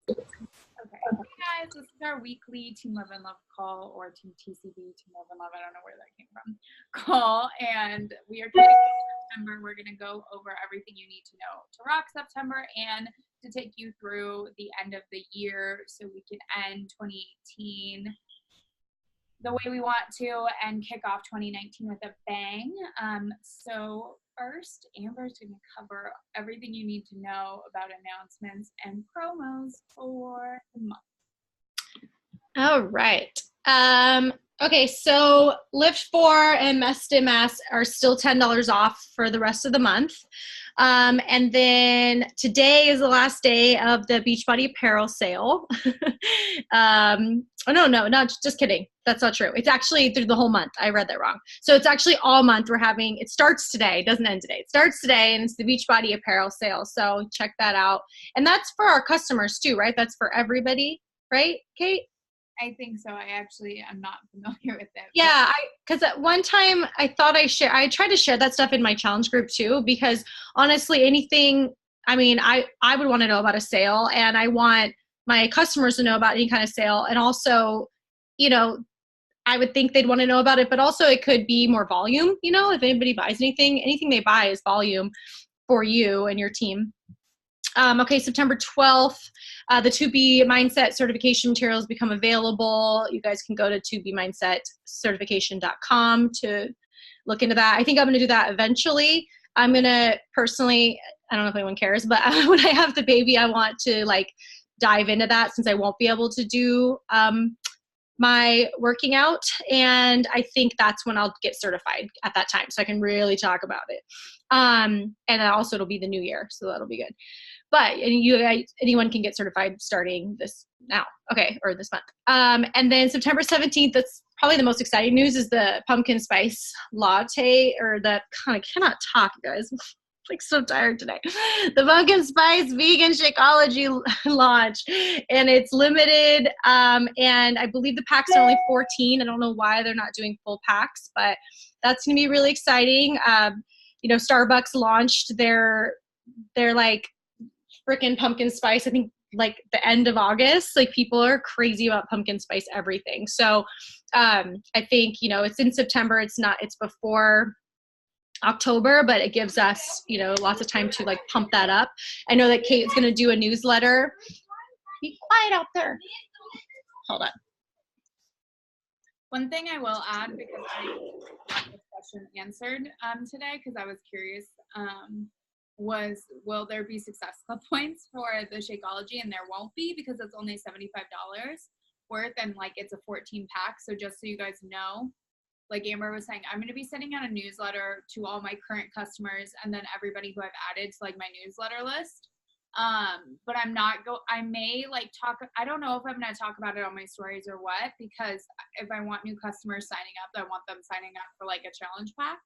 Okay. Hey guys, this is our weekly Team Love and Love call, or Team TCB, Team Love and Love, I don't know where that came from, call. And we are kicking off September. We're going to go over everything you need to know to rock September and to take you through the end of the year so we can end 2018 the way we want to and kick off 2019 with a bang. So first, Amber's going to cover everything you need to know about announcements and promos for the month. All right. Okay, so Lift 4 and Mess are still $10 off for the rest of the month. And then today is the last day of the Beachbody apparel sale. No, just kidding. That's not true. It's actually through the whole month. I read that wrong. So it's actually all month. It starts today. It doesn't end today. It starts today, and it's the Beachbody apparel sale. So check that out. And that's for our customers too, right? That's for everybody, right, Kate? I think so. I'm not familiar with it. Yeah, because at one time I thought I tried to share that stuff in my challenge group too, because honestly, I would want to know about a sale, and I want my customers to know about any kind of sale. And also, I would think they'd want to know about it, but also it could be more volume, if anybody buys anything they buy is volume for you and your team. Okay, September 12th, the 2B Mindset certification materials become available. You guys can go to 2bmindsetcertification.com to look into that. I think I'm going to do that eventually. I'm going to personally, I don't know if anyone cares, but when I have the baby, I want to dive into that, since I won't be able to do my working out. And I think that's when I'll get certified at that time, so I can really talk about it. And also it'll be the new year, so that'll be good. But anyone can get certified starting this month. And then September 17th, that's probably the most exciting news, is the pumpkin spice latte, or I cannot talk, you guys. I'm so tired today. The pumpkin spice vegan Shakeology launch, and it's limited. And I believe the packs are only 14. I don't know why they're not doing full packs, but that's going to be really exciting. Starbucks launched their freaking pumpkin spice, I think the end of August. People are crazy about pumpkin spice everything. So I think, it's in September. It's before October, but it gives us, lots of time to pump that up. I know that Kate's going to do a newsletter. Be quiet out there. Hold on. One thing I will add, because I got this question answered today, because I was curious, was, will there be Success Club points for the Shakeology? And there won't be, because it's only $75 worth, and it's a 14 pack. So just so you guys know, like Amber was saying, I'm going to be sending out a newsletter to all my current customers, and then everybody who I've added to my newsletter list. But I may talk, I don't know if I'm going to talk about it on my stories or what, because if I want new customers signing up, I want them signing up for a challenge pack.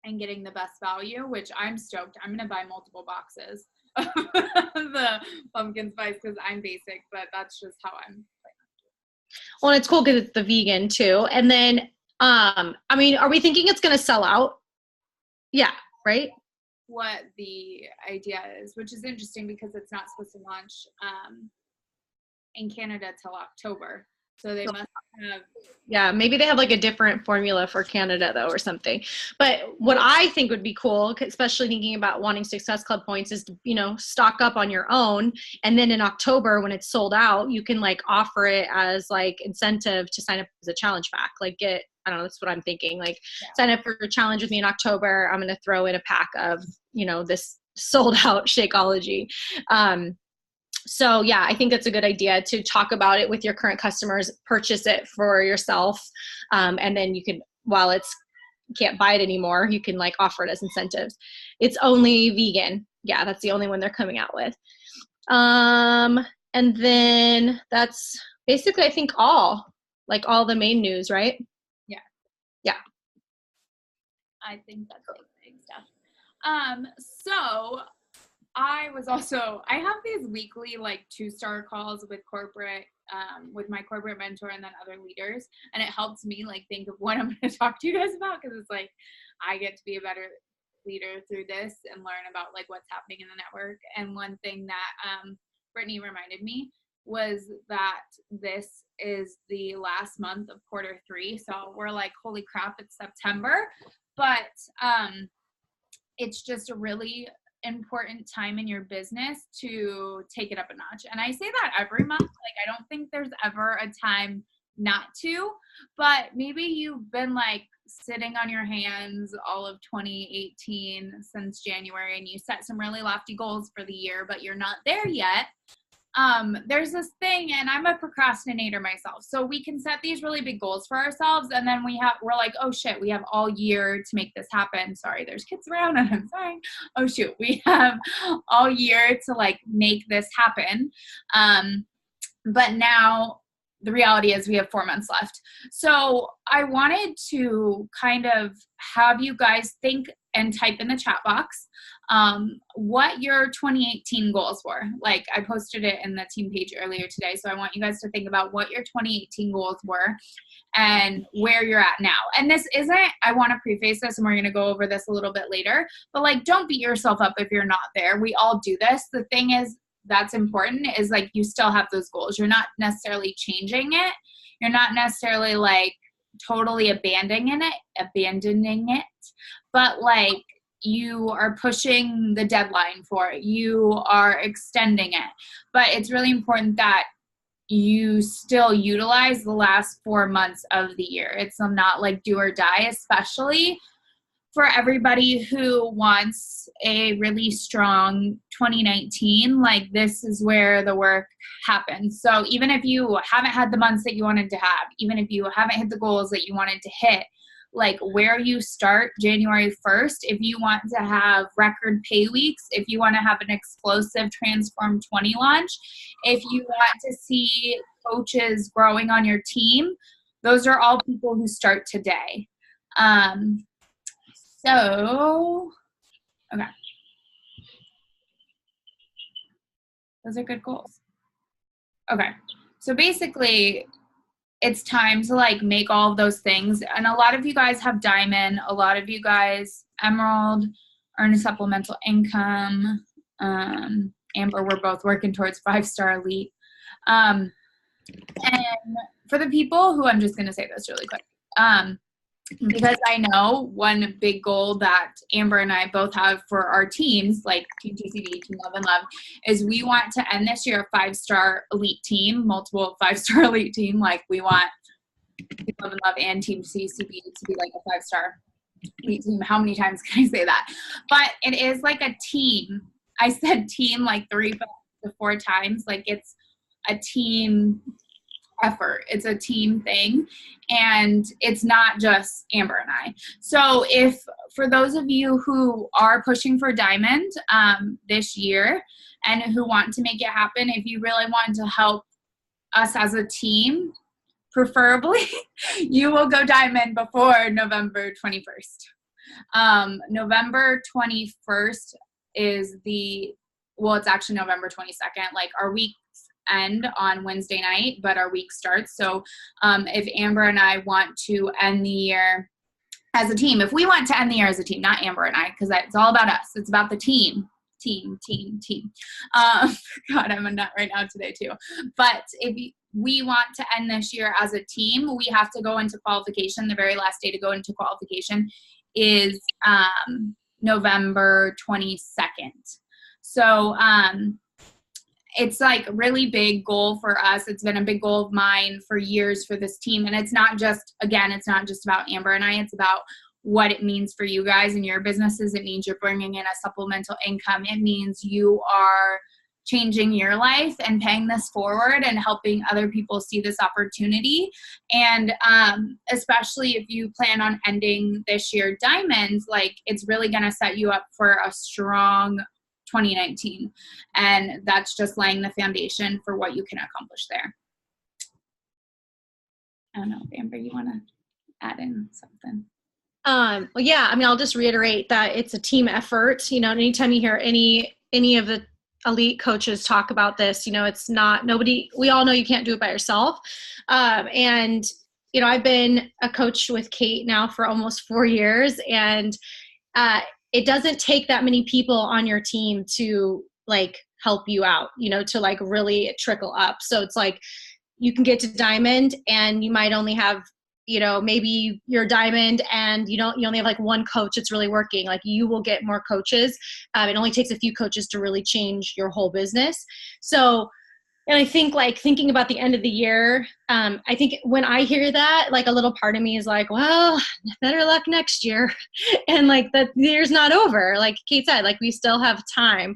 And getting the best value, which I'm stoked. I'm going to buy multiple boxes of the pumpkin spice, because I'm basic, but that's just how I'm playing. Well, it's cool because it's the vegan too. And then, are we thinking it's going to sell out? Yeah, right? What the idea is, which is interesting, because it's not supposed to launch in Canada till October. So they must have. Yeah, maybe they have a different formula for Canada though, or something. But what I think would be cool, especially thinking about wanting Success Club points, is to, stock up on your own. And then in October, when it's sold out, you can offer it as incentive to sign up as a challenge pack. I don't know, that's what I'm thinking. Sign up for a challenge with me in October. I'm going to throw in a pack of, this sold out Shakeology. So yeah, I think that's a good idea to talk about it with your current customers, purchase it for yourself. And then you can, while you can't buy it anymore, you can offer it as incentives. It's only vegan. Yeah, that's the only one they're coming out with. And then that's basically, I think all the main news, right? Yeah. Yeah. I think that's big stuff. So I have these weekly 2-star calls with with my corporate mentor and then other leaders, and it helps me think of what I'm going to talk to you guys about, because it's I get to be a better leader through this and learn about what's happening in the network. And one thing that Brittany reminded me was that this is the last month of Q3. So we're like, holy crap, it's September. But it's just a really important time in your business to take it up a notch. And I say that every month. Like, I don't think there's ever a time not to, but maybe you've been like sitting on your hands all of 2018 since January, and you set some really lofty goals for the year, but you're not there yet. There's this thing, and I'm a procrastinator myself, so we can set these really big goals for ourselves, and then we're like, oh shit, we have all year to make this happen. Sorry, there's kids around, and I'm sorry. Oh shoot, we have all year to like make this happen. But now the reality is we have 4 months left. So I wanted to kind of have you guys think and type in the chat box what your 2018 goals were. Like, I posted it in the team page earlier today. So I want you guys to think about what your 2018 goals were and where you're at now. And this isn't, I want to preface this, and we're going to go over this a little bit later, but like, don't beat yourself up if you're not there. We all do this. The thing is, that's important is like, you still have those goals. You're not necessarily changing it. You're not necessarily like totally abandoning it, but like, you are pushing the deadline for it. You are extending it. But it's really important that you still utilize the last 4 months of the year. It's not like do or die, especially for everybody who wants a really strong 2019. Like, this is where the work happens. So even if you haven't had the months that you wanted to have, even if you haven't hit the goals that you wanted to hit, like, where you start January 1st, if you want to have record pay weeks, if you want to have an explosive Transform 20 launch, if you want to see coaches growing on your team, those are all people who start today. Okay. Those are good goals. Okay. So basically, it's time to like make all of those things. And a lot of you guys have Diamond, a lot of you guys Emerald, earn a supplemental income. Amber, we're both working towards 5-star elite. And for the people who, I'm just going to say this really quick, because I know one big goal that Amber and I both have for our teams, like Team TCB, Team Love and Love, is we want to end this year a 5-star elite team, multiple 5-star elite team. Like, we want Team Love and Love and Team TCB to be like a 5-star elite team. How many times can I say that? But it is like a team. I said team like 3 to 4 times. Like, it's a team effort. It's a team thing, and it's not just Amber and I. So if, for those of you who are pushing for Diamond this year and who want to make it happen, if you really want to help us as a team, preferably, you will go Diamond before November 21st. November 21st is it's actually November 22nd. Like, our week end on Wednesday night, but our week starts. So if Amber and I want to end the year as a team, if we want to end the year as a team, not Amber and I, because it's all about us. It's about the team. God, I'm a nut right now today too. But if we want to end this year as a team, we have to go into qualification. The very last day to go into qualification is November 22nd. So it's like a really big goal for us. It's been a big goal of mine for years for this team. And it's not just about Amber and I. It's about what it means for you guys and your businesses. It means you're bringing in a supplemental income. It means you are changing your life and paying this forward and helping other people see this opportunity. And especially if you plan on ending this year Diamonds, like, it's really going to set you up for a strong 2019. And that's just laying the foundation for what you can accomplish there. I don't know, Amber, you want to add in something? Well, yeah, I mean, I'll just reiterate that it's a team effort. You know, anytime you hear any of the elite coaches talk about this, you know, it's not we all know you can't do it by yourself. And, you know, I've been a coach with Kate now for almost 4 years, and it doesn't take that many people on your team to like help you out, to like really trickle up. So it's like you can get to diamond and you might only have, maybe you're diamond and you only have like one coach that's really working. Like you will get more coaches. It only takes a few coaches to really change your whole business. So, and I think like thinking about the end of the year, I think when I hear that, like a little part of me is like, well, better luck next year. And like the year's not over. Like Kate said, like we still have time.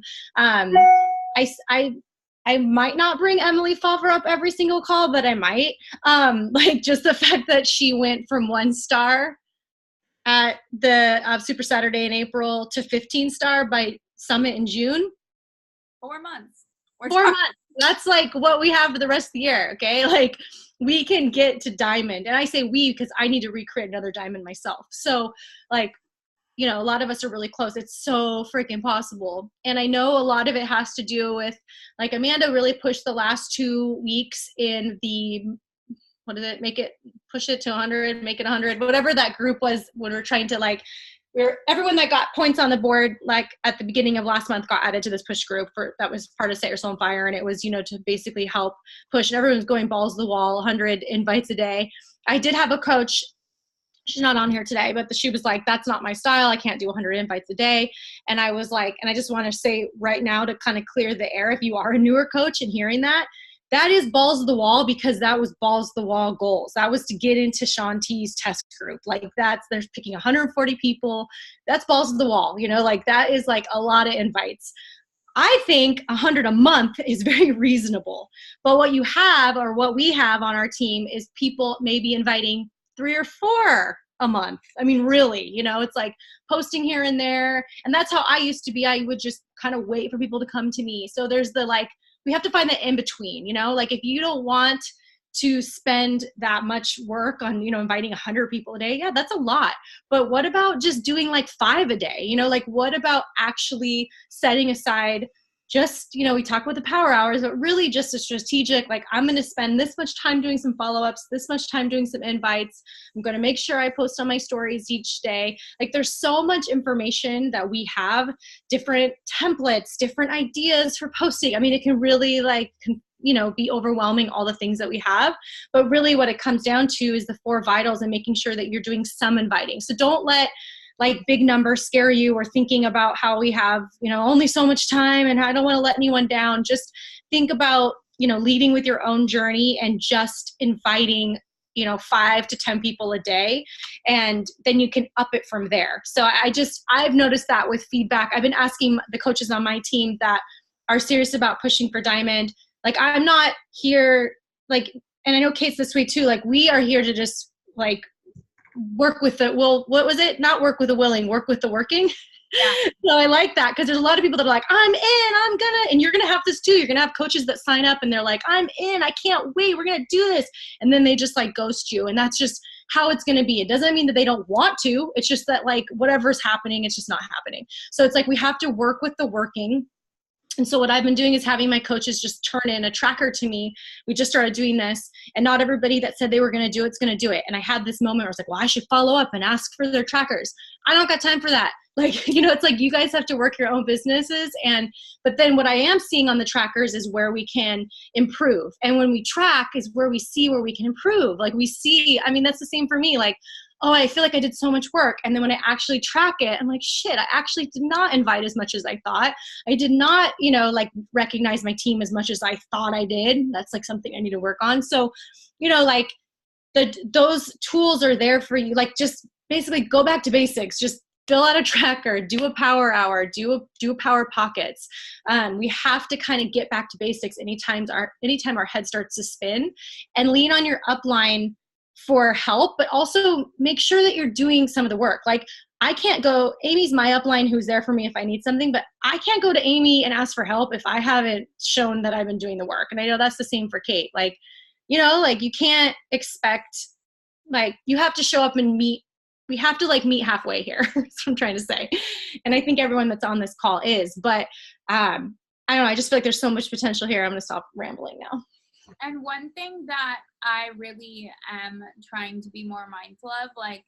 I might not bring Emily Favre up every single call, but I might. Like just the fact that she went from 1 star at the Super Saturday in April to 15 star by Summit in June. 4 months. 4 months. That's like what we have for the rest of the year. Okay. Like we can get to diamond. And I say we, because I need to recreate another diamond myself. So like, a lot of us are really close. It's so freaking possible. And I know a lot of it has to do with like Amanda really pushed the last 2 weeks in the, push it to 100, make it 100, whatever that group was when we're trying to like, everyone that got points on the board, like at the beginning of last month got added to this push group that was part of Set Your Soul on Fire. And it was, to basically help push, and everyone's going balls to the wall, 100 invites a day. I did have a coach. She's not on here today, but she was like, that's not my style. I can't do 100 invites a day. And I was like, and I just want to say right now to kind of clear the air, if you are a newer coach and hearing that is balls to the wall, because that was balls to the wall goals. That was to get into Shaun T's test group. Like they're picking 140 people. That's balls to the wall, like that is like a lot of invites. I think 100 a month is very reasonable. But what you have, or what we have on our team, is people maybe inviting 3 or 4 a month. I mean, really, it's like posting here and there. And that's how I used to be. I would just kind of wait for people to come to me. So there's we have to find the in between, like if you don't want to spend that much work on, inviting 100 people a day, yeah, that's a lot. But what about just doing like 5 a day? Like what about actually setting aside just, we talk about the power hours, but really just a strategic, like I'm going to spend this much time doing some follow-ups, this much time doing some invites. I'm going to make sure I post on my stories each day. Like there's so much information that we have, different templates, different ideas for posting. I mean, it can really be overwhelming, all the things that we have. But really what it comes down to is the 4 vitals and making sure that you're doing some inviting. So don't let like big numbers scare you, or thinking about how we have, only so much time and I don't want to let anyone down. Just think about, leading with your own journey and just inviting, 5 to 10 people a day, and then you can up it from there. So I've noticed that with feedback. I've been asking the coaches on my team that are serious about pushing for diamond. Like I'm not here, like, and I know Kate's this way too, like we are here to just like work with what was it? Not work with the willing, work with the working. Yeah. So I like that, because there's a lot of people that are like, I'm in, and you're going to have this too. You're going to have coaches that sign up and they're like, I'm in, I can't wait, we're going to do this. And then they just like ghost you. And that's just how it's going to be. It doesn't mean that they don't want to. It's just that like whatever's happening, it's just not happening. So it's like we have to work with the working. And so what I've been doing is having my coaches just turn in a tracker to me. We just started doing this, and not everybody that said they were going to do it's going to do it. And I had this moment where I was like, well, I should follow up and ask for their trackers. I don't got time for that. Like, it's like you guys have to work your own businesses. But then what I am seeing on the trackers is where we can improve. And when we track is where we see where we can improve. Like we see, I mean, that's the same for me. Like, oh, I feel like I did so much work. And then when I actually track it, I'm like, shit, I actually did not invite as much as I thought. I did not, like recognize my team as much as I thought I did. That's like something I need to work on. So, like those tools are there for you. Like just basically go back to basics. Just fill out a tracker, do a power hour, do a power pockets. We have to kind of get back to basics anytime our head starts to spin, and lean on your upline for help, but also make sure that you're doing some of the work. Like I can't go, Amy's my upline who's there for me if I need something, but I can't go to Amy and ask for help if I haven't shown that I've been doing the work. And I know that's the same for Kate. Like, like you can't expect, like you have to show up and meet. We have to like meet halfway here. That's what I'm trying to say. And I think everyone that's on this call is, but I don't know. I just feel like there's so much potential here. I'm going to stop rambling now. And one thing that I really am trying to be more mindful of, like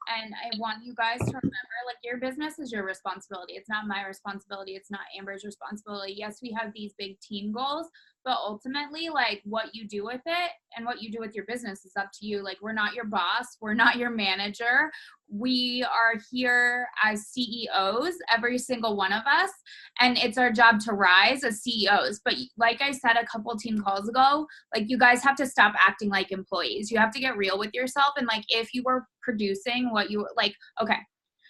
And I want you guys to remember, like, your business is your responsibility. It's not my responsibility. It's not Amber's responsibility. Yes, we have these big team goals, but ultimately, like, what you do with it and what you do with your business is up to you. Like, we're not your boss. We're not your manager. We are here as CEOs, every single one of us, and it's our job to rise as CEOs. But like I said a couple team calls ago, like, you guys have to stop acting like employees. You have to get real with yourself. And like, if you were producing what you like, okay.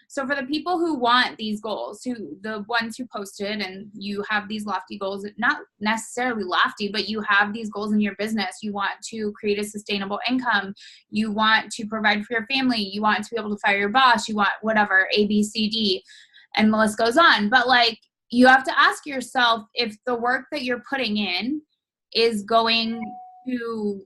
So for the people who want these goals, the ones who posted, and you have these lofty goals, not necessarily lofty, but you have these goals in your business. You want to create a sustainable income. You want to provide for your family. You want to be able to fire your boss. You want whatever, A, B, C, D, and the list goes on. But like, you have to ask yourself if the work that you're putting in is going to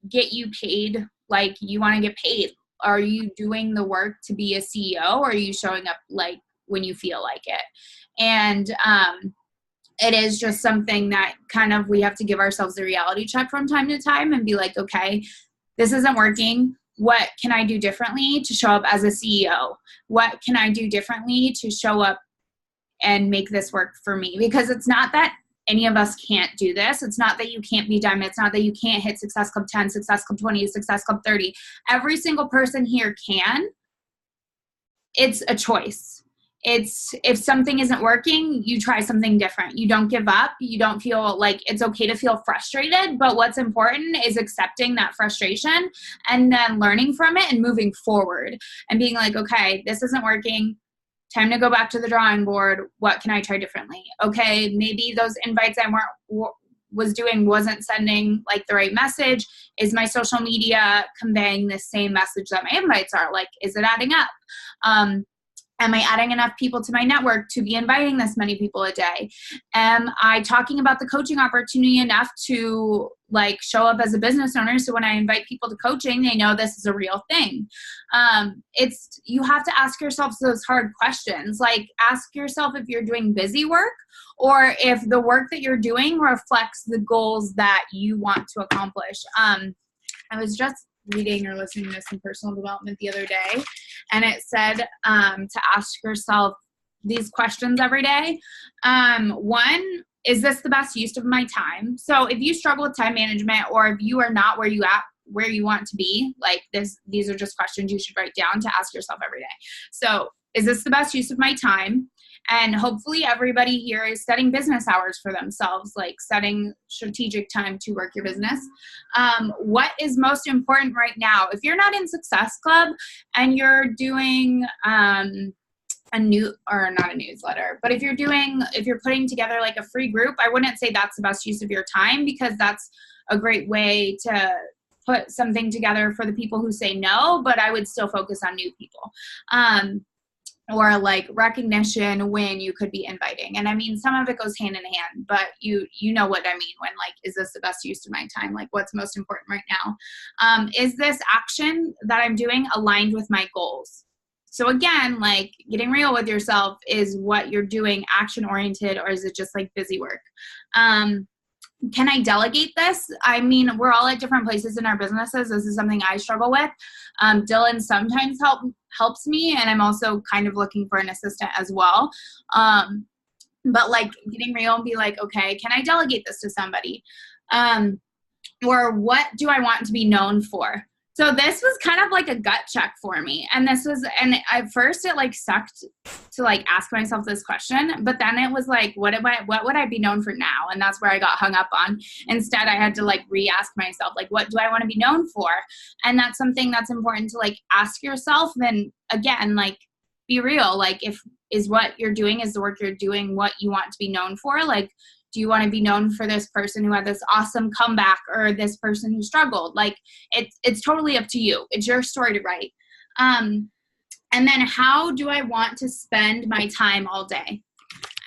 get you paid like you want to get paid. Are you doing the work to be a CEO, or are you showing up like when you feel like it? And it is just something that kind of we have to give ourselves a reality check from time to time and be like, okay, this isn't working. What can I do differently to show up as a CEO? What can I do differently to show up and make this work for me? Because it's not that any of us can't do this. It's not that you can't be diamond. It's not that you can't hit Success Club 10, Success Club 20, Success Club 30. Every single person here can. It's a choice. It's, if something isn't working, you try something different. You don't give up. You don't feel like, it's okay to feel frustrated, but what's important is accepting that frustration and then learning from it and moving forward and being like, okay, this isn't working. Time to go back to the drawing board. What can I try differently? Okay, maybe those invites I was doing wasn't sending like the right message. Is my social media conveying the same message that my invites are? Like, is it adding up? Am I adding enough people to my network to be inviting this many people a day? Am I talking about the coaching opportunity enough to like show up as a business owner so when I invite people to coaching, they know this is a real thing? You have to ask yourself those hard questions. Like, ask yourself if you're doing busy work or if the work that you're doing reflects the goals that you want to accomplish. I was just reading or listening to some personal development the other day, and it said to ask yourself these questions every day. One, is this the best use of my time? So if you struggle with time management, or if you are not where you want to be, like these are just questions you should write down to ask yourself every day. So is this the best use of my time? And hopefully everybody here is setting business hours for themselves, like setting strategic time to work your business. What is most important right now? If you're not in Success Club and you're doing not a newsletter, but if you're putting together like a free group, I wouldn't say that's the best use of your time, because that's a great way to put something together for the people who say no, but I would still focus on new people. Or like recognition when you could be inviting. And I mean, some of it goes hand in hand, but you know what I mean when like, is this the best use of my time? Like, what's most important right now? Is this action that I'm doing aligned with my goals? So again, like getting real with yourself, is what you're doing action oriented, or is it just like busy work? Can I delegate this? I mean, we're all at different places in our businesses. This is something I struggle with. Dylan sometimes helps me, and I'm also kind of looking for an assistant as well. But like getting real and be like, okay, can I delegate this to somebody? Or what do I want to be known for? So this was kind of like a gut check for me. And at first it like sucked to like ask myself this question, but then it was like, what would I be known for now? And that's where I got hung up on. Instead, I had to like re-ask myself, like, what do I want to be known for? And that's something that's important to like ask yourself. Then again, like be real. Like, is what you're doing, is the work you're doing what you want to be known for? Like, do you want to be known for this person who had this awesome comeback, or this person who struggled? Like, it's totally up to you. It's your story to write. And then how do I want to spend my time all day?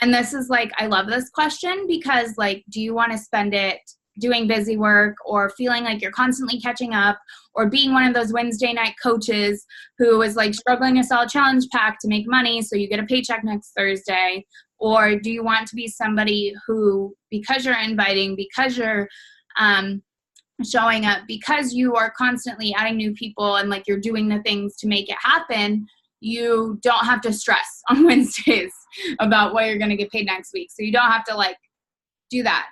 And this is like, I love this question, because like, do you want to spend it doing busy work, or feeling like you're constantly catching up, or being one of those Wednesday night coaches who is like struggling to sell a challenge pack to make money so you get a paycheck next Thursday? Or do you want to be somebody who, because you're inviting, because you're showing up, because you are constantly adding new people and like you're doing the things to make it happen, you don't have to stress on Wednesdays about what you're going to get paid next week. So you don't have to like do that.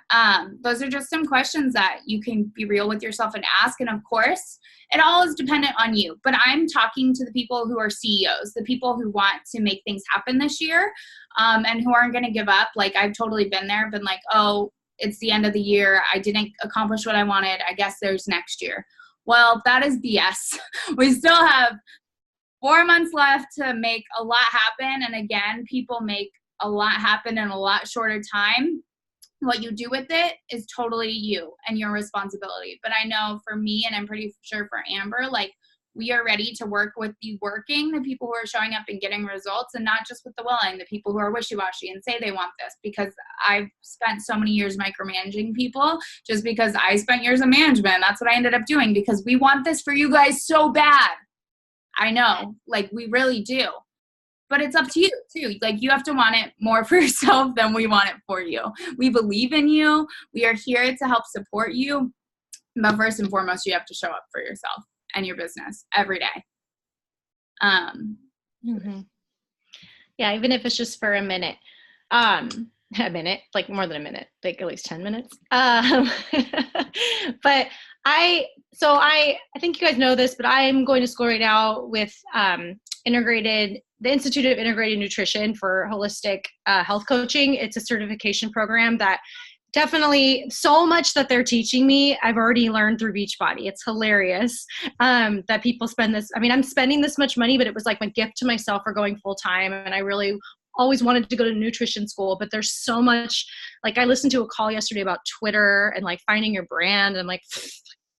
Those are just some questions that you can be real with yourself and ask. And of course, it all is dependent on you. But I'm talking to the people who are CEOs, the people who want to make things happen this year, and who aren't going to give up. Like I've totally been there, been like, oh, it's the end of the year. I didn't accomplish what I wanted. I guess there's next year. Well, that is BS. We still have 4 months left to make a lot happen. And again, people make a lot happen in a lot shorter time. What you do with it is totally you and your responsibility. But I know for me, and I'm pretty sure for Amber, like we are ready to work with the people who are showing up and getting results, and not just with the willing, the people who are wishy-washy and say they want this, because I've spent so many years micromanaging people just because I spent years in management. That's what I ended up doing, because we want this for you guys so bad. I know, like we really do. But it's up to you too. Like you have to want it more for yourself than we want it for you. We believe in you. We are here to help support you. But first and foremost, you have to show up for yourself and your business every day. Yeah, even if it's just for a minute. A minute, like more than a minute, like at least 10 minutes. But I think you guys know this, but I'm going to school right now with the Institute of Integrated Nutrition for Holistic Health Coaching. It's a certification program that definitely, so much that they're teaching me, I've already learned through Beachbody. It's hilarious that people spend this. I mean, I'm spending this much money, but it was like my gift to myself for going full time. And I really always wanted to go to nutrition school, but there's so much. Like I listened to a call yesterday about Twitter and like finding your brand. And I'm like,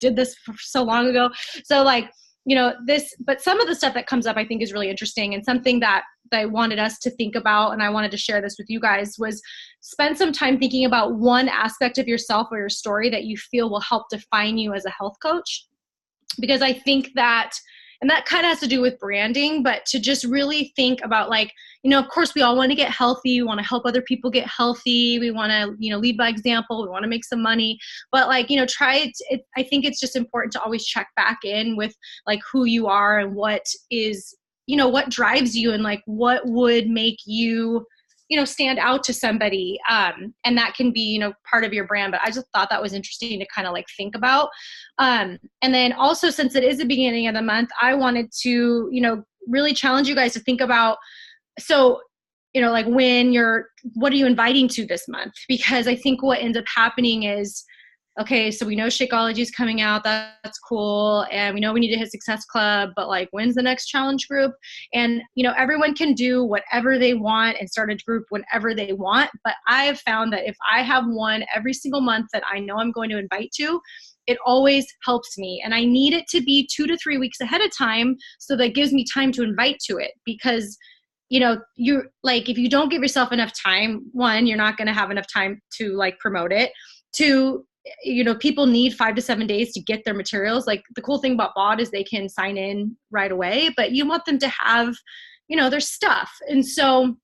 did this so long ago. So like, you know, but some of the stuff that comes up I think is really interesting, and something that I wanted us to think about, and I wanted to share this with you guys, was spend some time thinking about one aspect of yourself or your story that you feel will help define you as a health coach. Because I think that, and that kind of has to do with branding, but to just really think about like, you know, of course we all want to get healthy. We want to help other people get healthy. We want to, you know, lead by example. We want to make some money, but like, you know, I think it's just important to always check back in with like who you are and what is, you know, what drives you and like what would make you, you know, stand out to somebody. And that can be, you know, part of your brand, but I just thought that was interesting to kind of like think about. And then also, since it is the beginning of the month, I wanted to, you know, really challenge you guys to think about, so, you know, like what are you inviting to this month? Because I think what ends up happening is, okay, so we know Shakeology is coming out. That's cool. And we know we need to hit Success Club, but like, when's the next challenge group? And, you know, everyone can do whatever they want and start a group whenever they want. But I have found that if I have one every single month that I know I'm going to invite to, it always helps me. And I need it to be 2 to 3 weeks ahead of time. So that gives me time to invite to it, because you know, you like, if you don't give yourself enough time, one, you're not going to have enough time to like promote it. Two, you know, people need 5 to 7 days to get their materials. Like the cool thing about BOD is they can sign in right away, but you want them to have, you know, their stuff. And so,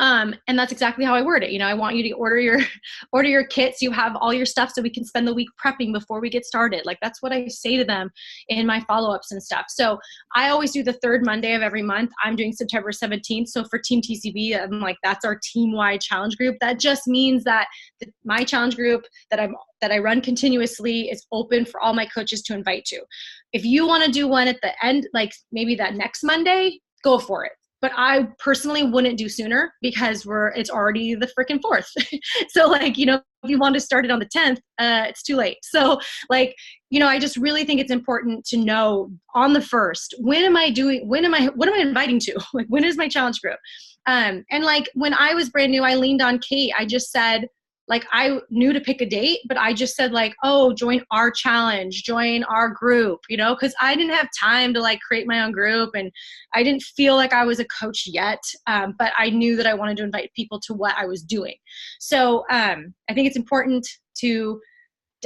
and that's exactly how I word it. You know, I want you to order your kits. You have all your stuff so we can spend the week prepping before we get started. Like that's what I say to them in my follow-ups and stuff. So I always do the third Monday of every month. I'm doing September 17th. So for Team TCB, I'm like, that's our team-wide challenge group. That just means that my challenge group that I run continuously is open for all my coaches to invite to. If you want to do one at the end, like maybe that next Monday, go for it. But I personally wouldn't do sooner, because it's already the freaking 4th. So like, you know, if you want to start it on the 10th, it's too late. So like, you know, I just really think it's important to know on the 1st, what am I inviting to? Like, when is my challenge group? And like, when I was brand new, I leaned on Kate. I just said, like, I knew to pick a date, but I just said like, oh, join our challenge, join our group, you know, because I didn't have time to like create my own group, and I didn't feel like I was a coach yet. But I knew that I wanted to invite people to what I was doing. So I think it's important to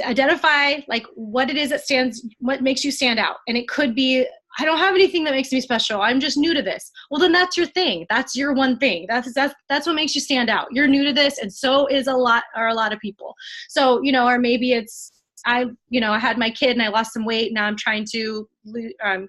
identify like what it is what makes you stand out. And it could be, I don't have anything that makes me special. I'm just new to this. Well, then that's your thing. That's your one thing. That's what makes you stand out. You're new to this, and so is a lot of people. So, you know, or maybe it's, I had my kid and I lost some weight. Now I'm trying to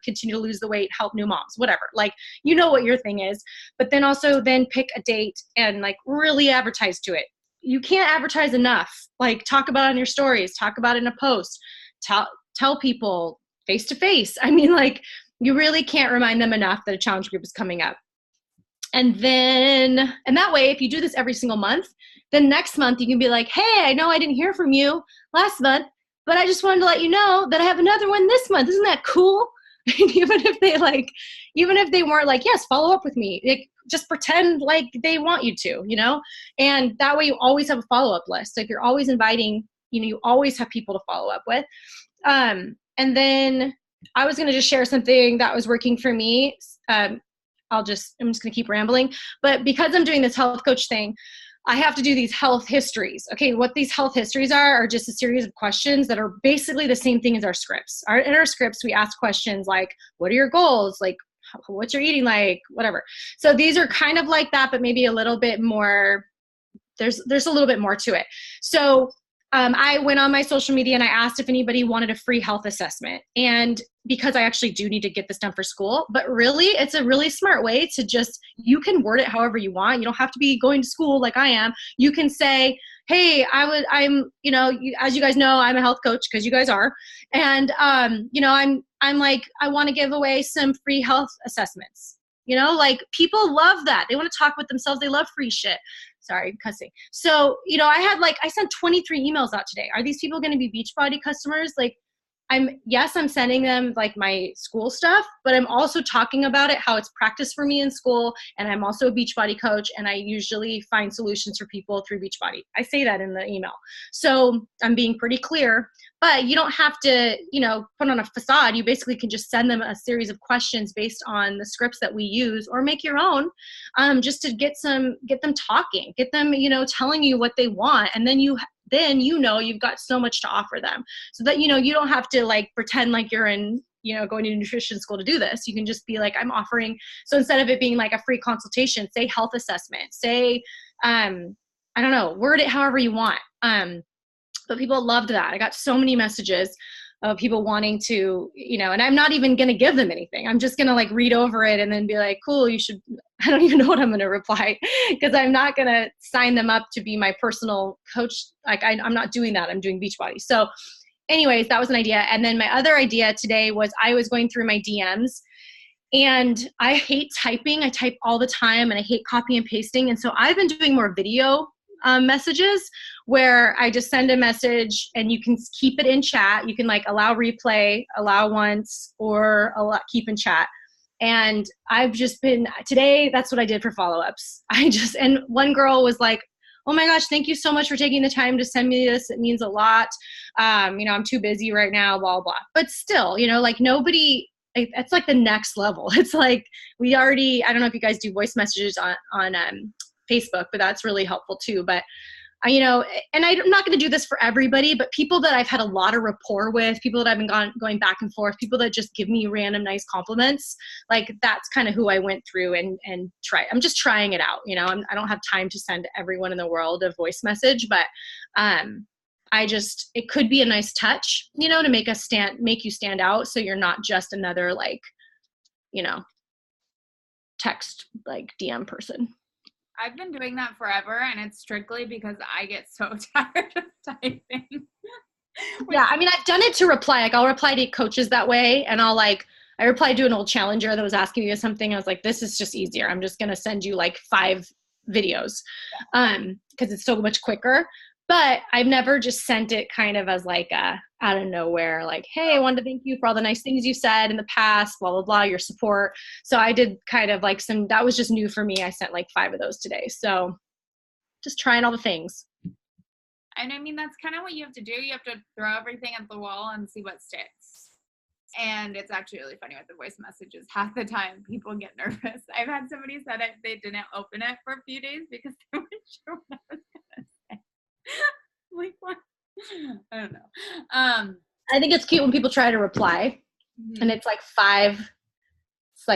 continue to lose the weight, help new moms, whatever. Like, you know what your thing is, but then also then pick a date and like really advertise to it. You can't advertise enough. Like, talk about it on your stories, talk about it in a post, tell people face to face. I mean, like, you really can't remind them enough that a challenge group is coming up. And that way, if you do this every single month, then next month you can be like, hey, I know I didn't hear from you last month, but I just wanted to let you know that I have another one this month. Isn't that cool? even if they weren't like, yes, follow up with me. Like, just pretend like they want you to, and that way you always have a follow-up list. So if you're always inviting, you always have people to follow up with. And then I was going to just share something that was working for me. I'm just going to keep rambling, but because I'm doing this health coach thing, I have to do these health histories. Okay, what these health histories are just a series of questions that are basically the same thing as our scripts. In our scripts, we ask questions like, what are your goals? Like, what's your eating like? Whatever. So these are kind of like that, but maybe a little bit more, there's a little bit more to it. So I went on my social media and I asked if anybody wanted a free health assessment. And because I actually do need to get this done for school, but really it's a really smart way to just, you can word it however you want. You don't have to be going to school like I am. You can say, hey, as you guys know, I'm a health coach, because you guys are. And, I'm like, I want to give away some free health assessments. Like, people love that. They want to talk with themselves. They love free shit. Sorry, cussing. So, I sent 23 emails out today. Are these people going to be Beachbody customers? Like, I'm sending them like my school stuff, but I'm also talking about it, how it's practice for me in school. And I'm also a Beachbody coach, and I usually find solutions for people through Beachbody. I say that in the email. So I'm being pretty clear, but you don't have to, put on a facade. You basically can just send them a series of questions based on the scripts that we use, or make your own, just to get them talking, get them, telling you what they want. And then you've got so much to offer them, so that, you don't have to like pretend like you're in, going to nutrition school to do this. You can just be like, I'm offering. So instead of it being like a free consultation, say health assessment, say, I don't know, word it however you want. But people loved that. I got so many messages of people wanting to, and I'm not even going to give them anything. I'm just going to like read over it and then be like, cool, you should, I don't even know what I'm going to reply, because I'm not going to sign them up to be my personal coach. Like, I'm not doing that. I'm doing Beachbody. So anyways, that was an idea. And then my other idea today was, I was going through my DMs, and I hate typing. I type all the time, and I hate copy and pasting. And so I've been doing more video messages, where I just send a message and you can keep it in chat. You can like allow replay, allow once, or keep in chat. And I've just been, today, that's what I did for follow-ups. And one girl was like, oh my gosh, thank you so much for taking the time to send me this. It means a lot. I'm too busy right now, blah, blah. But still, like, nobody, it's like the next level. It's like, I don't know if you guys do voice messages on Facebook, but that's really helpful too. But and I'm not going to do this for everybody, but people that I've had a lot of rapport with, people that I've been going back and forth, people that just give me random nice compliments, like, that's kind of who I went through and try. I'm just trying it out. I don't have time to send everyone in the world a voice message, but it could be a nice touch, to make you stand out. So you're not just another like, text like DM person. I've been doing that forever, and it's strictly because I get so tired of typing. Yeah, I've done it to reply. Like, I'll reply to coaches that way, and I replied to an old challenger that was asking me something. I was like, this is just easier. I'm just going to send you like 5 videos because it's so much quicker. But I've never just sent it kind of as like out of nowhere, like, hey, I wanted to thank you for all the nice things you said in the past, blah, blah, blah, your support. So I did kind of like that was just new for me. I sent like 5 of those today. So just trying all the things. And that's kind of what you have to do. You have to throw everything at the wall and see what sticks. And it's actually really funny with the voice messages. Half the time people get nervous. I've had somebody said they didn't open it for a few days because they weren't sure what I was going to say. Like, what? I don't know. I think it's cute when people try to reply and it's like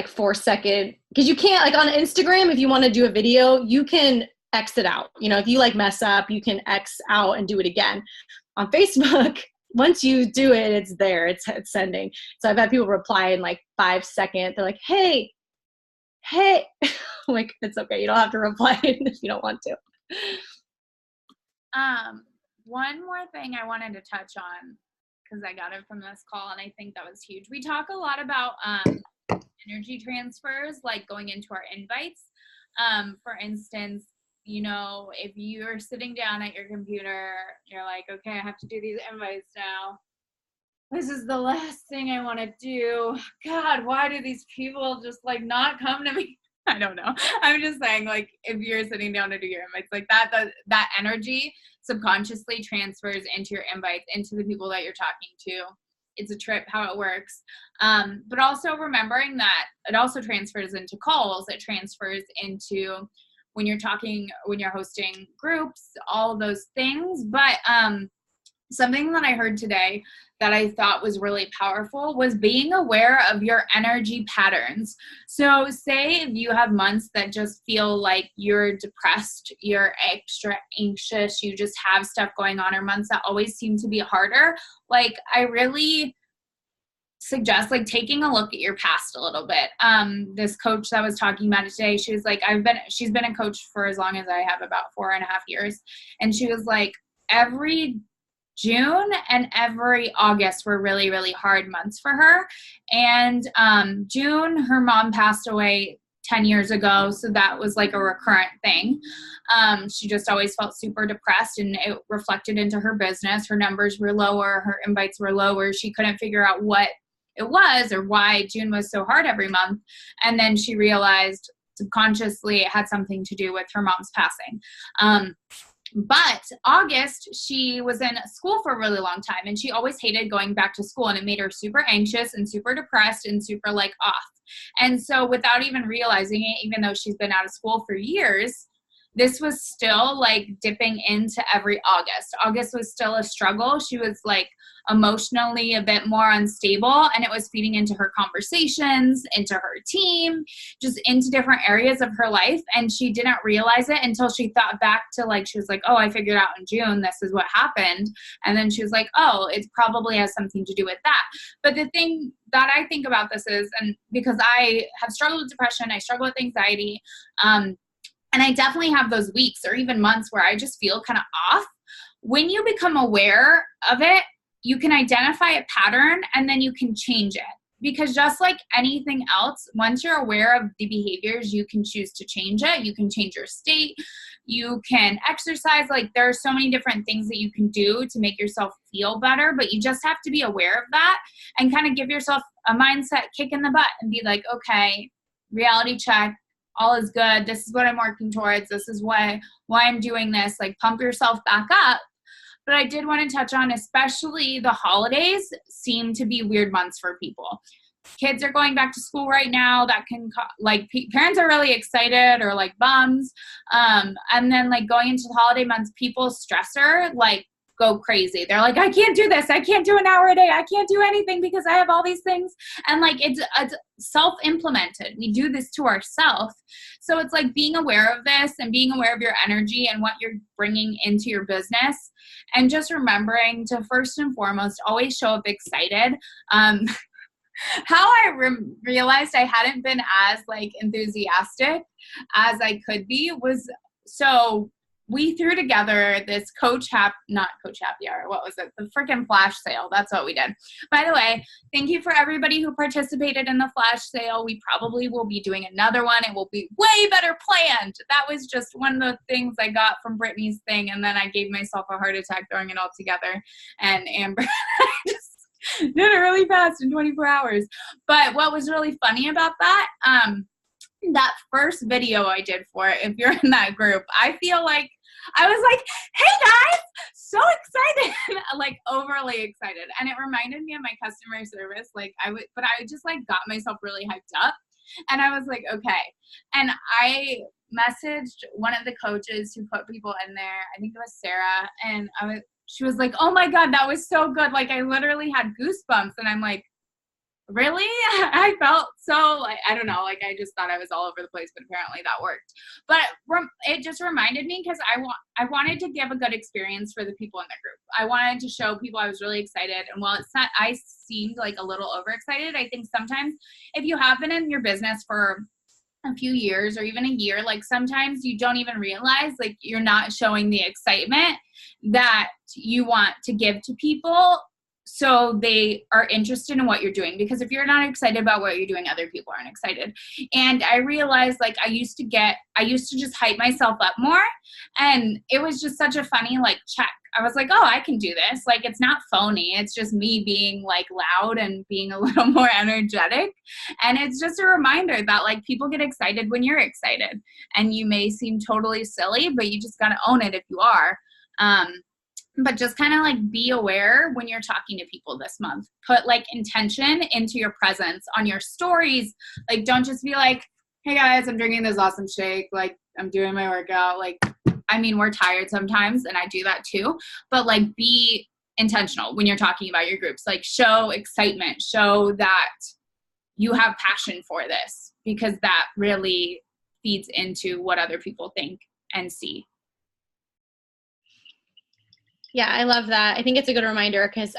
4-second, because you can't, like, on Instagram, if you want to do a video, you can X it out. If you like mess up, you can X out and do it again. On Facebook, once you do it, it's there, it's sending. So I've had people reply in like 5 seconds. They're like, hey, like, it's okay. You don't have to reply if you don't want to. One more thing I wanted to touch on, because I got it from this call and I think that was huge. We talk a lot about energy transfers, like going into our invites. For instance, you know, if you're sitting down at your computer, you're like, okay, I have to do these invites now. This is the last thing I want to do. God, why do these people just like not come to me? I don't know. I'm just saying, like, if you're sitting down to do your invites, like that energy subconsciously transfers into your invites, into the people that you're talking to. It's a trip how it works. But also remembering that it also transfers into calls. It transfers into when you're talking, when you're hosting groups, all of those things. But something that I heard today that I thought was really powerful was being aware of your energy patterns. So say if you have months that just feel like you're depressed, you're extra anxious, you just have stuff going on, or months that always seem to be harder, like I really suggest like taking a look at your past a little bit. This coach that was talking about it today, she was like, she's been a coach for as long as I have, about 4.5 years. And she was like, every June and every August were really, really hard months for her. And June, her mom passed away 10 years ago. So that was like a recurrent thing. She just always felt super depressed, and it reflected into her business. Her numbers were lower. Her invites were lower. She couldn't figure out what it was or why June was so hard every month. And then she realized subconsciously it had something to do with her mom's passing. But August, she was in school for a really long time, and she always hated going back to school, and it made her super anxious and super depressed and super like off. And so without even realizing it, even though she's been out of school for years, this was still like dipping into every August. August was still a struggle. She was like emotionally a bit more unstable, and it was feeding into her conversations, into her team, just into different areas of her life. And she didn't realize it until she thought back to like, she was like, oh, I figured out in June, this is what happened. And then she was like, oh, it probably has something to do with that. But the thing that I think about this is, and because I have struggled with depression, I struggle with anxiety, and I definitely have those weeks or even months where I just feel kind of off. When you become aware of it, you can identify a pattern and then you can change it. Because just like anything else, once you're aware of the behaviors, you can choose to change it. You can change your state. You can exercise. Like there are so many different things that you can do to make yourself feel better, but you just have to be aware of that and kind of give yourself a mindset kick in the butt and be like, okay, reality check. All is good. This is what I'm working towards. This is why I'm doing this. Like pump yourself back up. But I did want to touch on, especially the holidays seem to be weird months for people. Kids are going back to school right now. That can like parents are really excited or like bums. And then like going into the holiday months, people's stressor like go crazy. They're like, I can't do this. I can't do an hour a day. I can't do anything because I have all these things. And like, it's self-implemented. We do this to ourselves. So it's like being aware of this and being aware of your energy and what you're bringing into your business. And just remembering to first and foremost, always show up excited. How I realized I hadn't been as like enthusiastic as I could be was, so we threw together this not Coach Happy Hour. What was it? The freaking flash sale. That's what we did. By the way, thank you for everybody who participated in the flash sale. We probably will be doing another one. It will be way better planned. That was just one of the things I got from Brittany's thing. And then I gave myself a heart attack throwing it all together. And Amber just did it really fast in 24 hours. But what was really funny about that first video I did for it, if you're in that group, I feel like I was like, hey guys, so excited, like overly excited. And it reminded me of my customer service. Like but I just like got myself really hyped up, and I was like, okay. And I messaged one of the coaches who put people in there. I think it was Sarah. And she was like, oh my God, that was so good. Like I literally had goosebumps. And I'm like, Really? I felt so like, I don't know, like I just thought I was all over the place, but apparently that worked. But it just reminded me because I wanted to give a good experience for the people in the group. I wanted to show people I was really excited. And while it's not, I seemed like a little overexcited. I think sometimes if you have been in your business for a few years or even a year, like sometimes you don't even realize like you're not showing the excitement that you want to give to people so they are interested in what you're doing. Because if you're not excited about what you're doing, other people aren't excited. And I realized like I used to just hype myself up more, and it was just such a funny like check. I was like, oh, I can do this. Like, it's not phony. It's just me being like loud and being a little more energetic. And it's just a reminder that like people get excited when you're excited, and you may seem totally silly, but you just got to own it if you are. But just kind of like be aware when you're talking to people this month. Put like intention into your presence on your stories. Like, don't just be like, hey guys, I'm drinking this awesome shake. Like, I'm doing my workout. Like, I mean, we're tired sometimes, and I do that too. But like, be intentional when you're talking about your groups. Like, show excitement. Show that you have passion for this, because that really feeds into what other people think and see. Yeah, I love that. I think it's a good reminder because,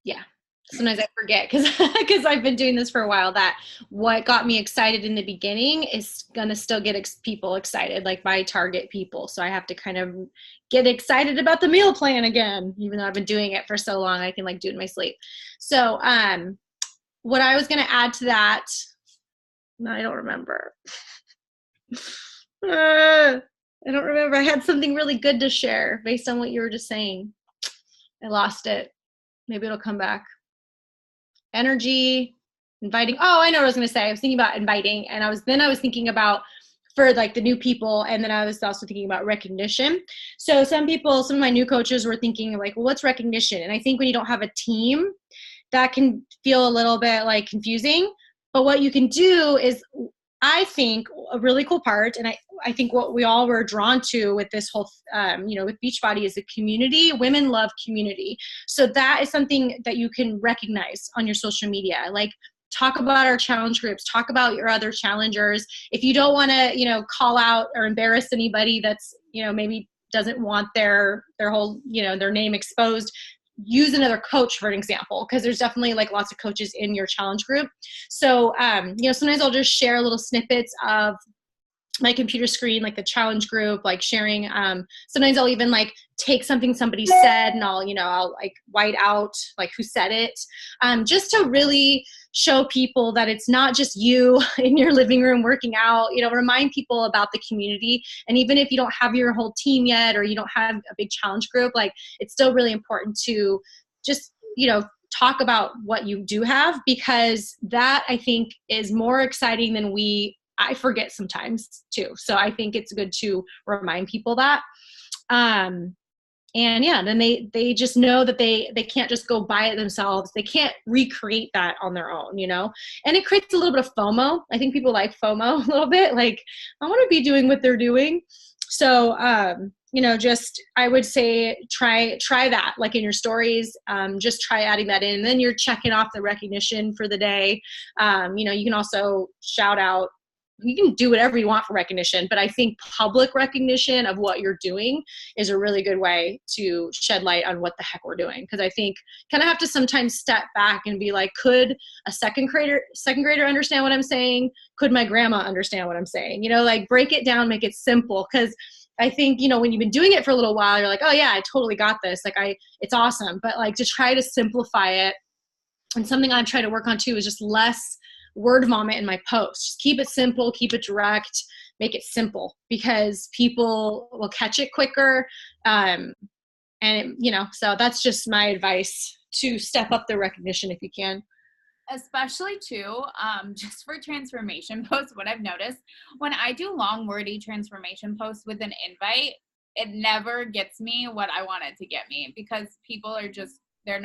yeah, sometimes I forget because I've been doing this for a while, that what got me excited in the beginning is going to still get people excited, like my target people. So I have to kind of get excited about the meal plan again, even though I've been doing it for so long, I can like do it in my sleep. So what I was going to add to that, no, I don't remember. I don't remember. I had something really good to share based on what you were just saying. I lost it. Maybe it'll come back. Energy, inviting. Oh, I know what I was going to say. I was thinking about inviting, and I was thinking about for like the new people, and then I was also thinking about recognition. So some of my new coaches were thinking like, well, what's recognition? And I think when you don't have a team, that can feel a little bit like confusing. But what you can do is, I think a really cool part, and I think what we all were drawn to with this whole, with Beachbody is the community. Women love community. So that is something that you can recognize on your social media. Like, talk about our challenge groups, talk about your other challengers. If you don't want to, call out or embarrass anybody that's, maybe doesn't want their whole, their name exposed, use another coach for an example, because there's definitely like lots of coaches in your challenge group. So, sometimes I'll just share little snippets of my computer screen, like the challenge group, like sharing. Sometimes I'll even like take something somebody said and I'll like white out like who said it, just to really show people that it's not just you in your living room working out, remind people about the community. And even if you don't have your whole team yet, or you don't have a big challenge group, like it's still really important to just, talk about what you do have, because that I think is more exciting than I forget sometimes too. So I think it's good to remind people that. And yeah, then they just know that they can't just go buy it themselves. They can't recreate that on their own, and it creates a little bit of FOMO. I think people like FOMO a little bit, like I want to be doing what they're doing. So, just, I would say try that, like in your stories, just try adding that in, and then you're checking off the recognition for the day. You can also shout out. You can do whatever you want for recognition, but I think public recognition of what you're doing is a really good way to shed light on what the heck we're doing. Because I think kind of have to sometimes step back and be like, could a second grader understand what I'm saying? Could my grandma understand what I'm saying? Like break it down, make it simple. Because I think, when you've been doing it for a little while, you're like, oh yeah, I totally got this. Like it's awesome. But like to try to simplify it. And something I'm trying to work on too is just less word vomit in my posts. Just keep it simple, keep it direct, make it simple, because people will catch it quicker. So that's just my advice, to step up the recognition if you can. Especially too, just for transformation posts, what I've noticed when I do long wordy transformation posts with an invite, it never gets me what I want it to get me, because people are just, they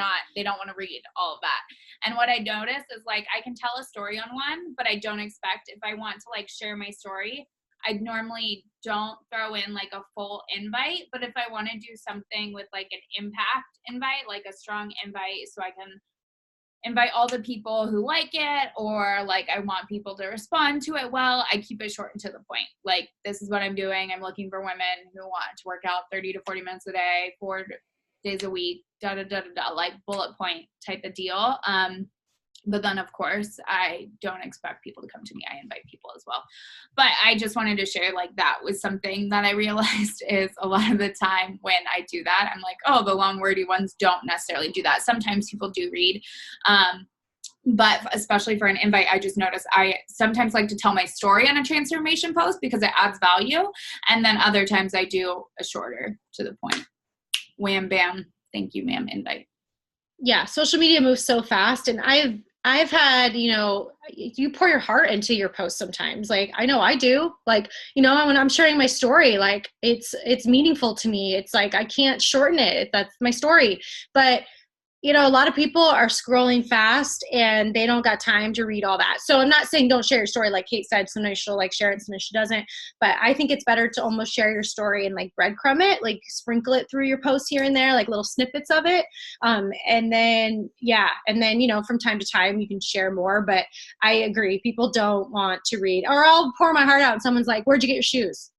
don't want to read all of that. And what I notice is like, I can tell a story on one, but I don't expect, if I want to like share my story, I normally don't throw in like a full invite. But if I want to do something with like an impact invite, like a strong invite, so I can invite all the people who like it, or like I want people to respond to it well. I keep it short and to the point. Like, this is what I'm doing. I'm looking for women who want to work out 30 to 40 minutes a day, 4 days a week, like bullet point type of deal. But then, of course, I don't expect people to come to me. I invite people as well. But I just wanted to share, like, that was something that I realized is a lot of the time when I do that, I'm like, oh, the long, wordy ones don't necessarily do that. Sometimes people do read. But especially for an invite, I just noticed I sometimes like to tell my story on a transformation post because it adds value. And then other times I do a shorter, to the point. Wham, bam. Thank you, ma'am. Invite. Yeah. Social media moves so fast. And I've had, you pour your heart into your posts sometimes. Like, I know I do. Like, when I'm sharing my story, like it's meaningful to me. It's like, I can't shorten it. That's my story. But a lot of people are scrolling fast and they don't got time to read all that. So I'm not saying don't share your story. Like Kate said, sometimes she'll like share it, sometimes she doesn't. But I think it's better to almost share your story and like breadcrumb it, like sprinkle it through your posts here and there, like little snippets of it. And then from time to time you can share more. But I agree, people don't want to read. Or I'll pour my heart out and someone's like, "Where'd you get your shoes?"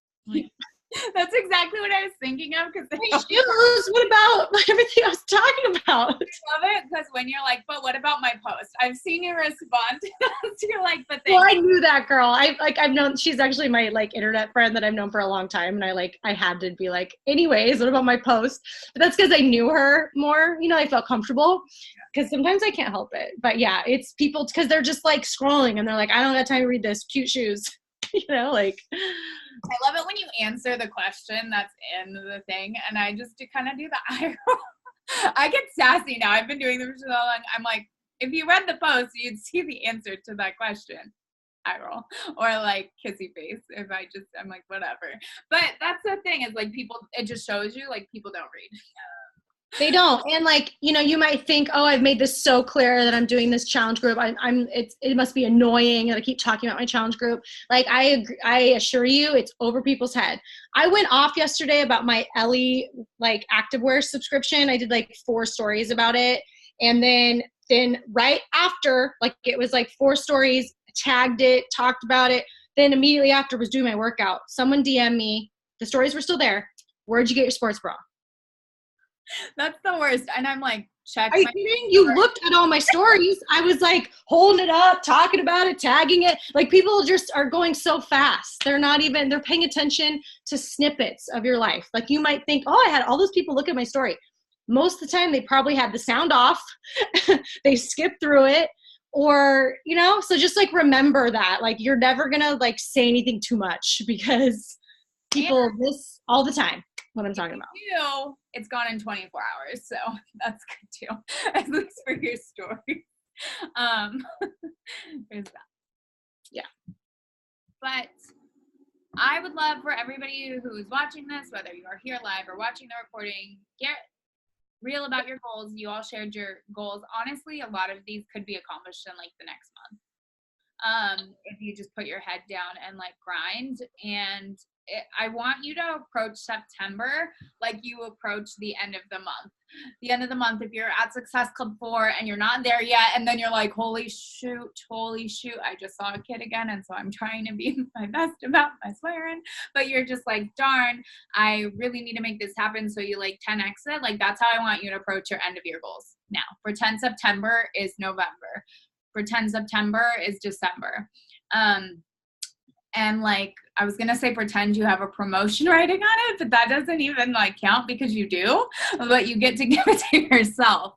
That's exactly what I was thinking of. Because shoes, what about everything I was talking about? I love it because when you're like, but what about my post? I've seen you respond to that. You're like, but well, I knew that girl. I've known, she's actually my like internet friend that I've known for a long time, and I had to be like, anyways, what about my post? But that's because I knew her more. I felt comfortable because sometimes I can't help it. But yeah, it's people because they're just like scrolling and they're like, I don't have time to read this. Cute shoes, like. I love it when you answer the question that's in the thing, and I just kind of do the eye roll. I get sassy now. I've been doing them for so long. I'm like, if you read the post, you'd see the answer to that question. Eye roll. Or like kissy face. I'm like, whatever. But that's the thing is like people, it just shows you like people don't read. They don't. And like, you might think, oh, I've made this so clear that I'm doing this challenge group. It must be annoying that I keep talking about my challenge group. Like I assure you it's over people's head. I went off yesterday about my Ellie like activewear subscription. I did like 4 stories about it. And then right after, like it was like 4 stories, tagged it, talked about it. Then immediately after was doing my workout. Someone DM'd me. The stories were still there. Where'd you get your sports bra? That's the worst. And I'm like, check. Are you kidding? You looked at all my stories. I was like holding it up, talking about it, tagging it. Like people just are going so fast. They're paying attention to snippets of your life. Like you might think, oh, I had all those people look at my story. Most of the time they probably had the sound off. They skipped through it. Or, so just like remember that. Like you're never going to like say anything too much because people miss all the time what I'm talking about. It's gone in 24 hours, so that's good too, at least for your story. There's that. Yeah. But I would love for everybody who's watching this, whether you are here live or watching the recording, get real about your goals. You all shared your goals. Honestly, a lot of these could be accomplished in like the next month. If you just put your head down and like grind. And I want you to approach September like you approach the end of the month. The end of the month, if you're at Success Club 4 and you're not there yet, and then you're like, holy shoot, I just saw a kid again, and so I'm trying to be my best about my swearing, but you're just like, darn, I really need to make this happen, so you like 10x it. Like that's how I want you to approach your end of your goals. Now, pretend September is November. Pretend September is December. And like, I was going to say, pretend you have a promotion writing on it, but that doesn't even like count because you do, but you get to give it to yourself.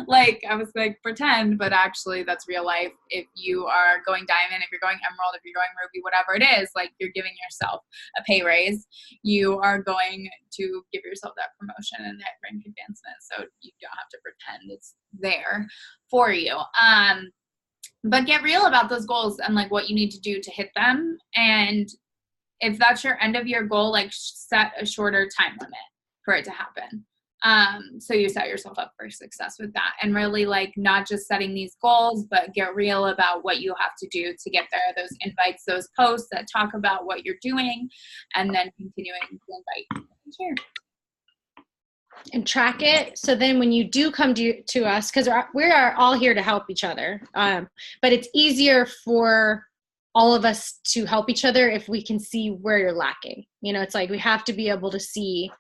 Like I was like, pretend, but actually that's real life. If you are going diamond, if you're going emerald, if you're going ruby, whatever it is, like you're giving yourself a pay raise, you are going to give yourself that promotion and that rank advancement. So you don't have to pretend it's there for you. But get real about those goals and like what you need to do to hit them. And if that's your end of your goal, like set a shorter time limit for it to happen. So you set yourself up for success with that, and really like not just setting these goals, but get real about what you have to do to get there. Those invites, those posts that talk about what you're doing, and then continuing to invite and share. and track it. So then when you do come to us, because we are all here to help each other, but it's easier for all of us to help each other if we can see where you're lacking. You know, it's like we have to be able to see,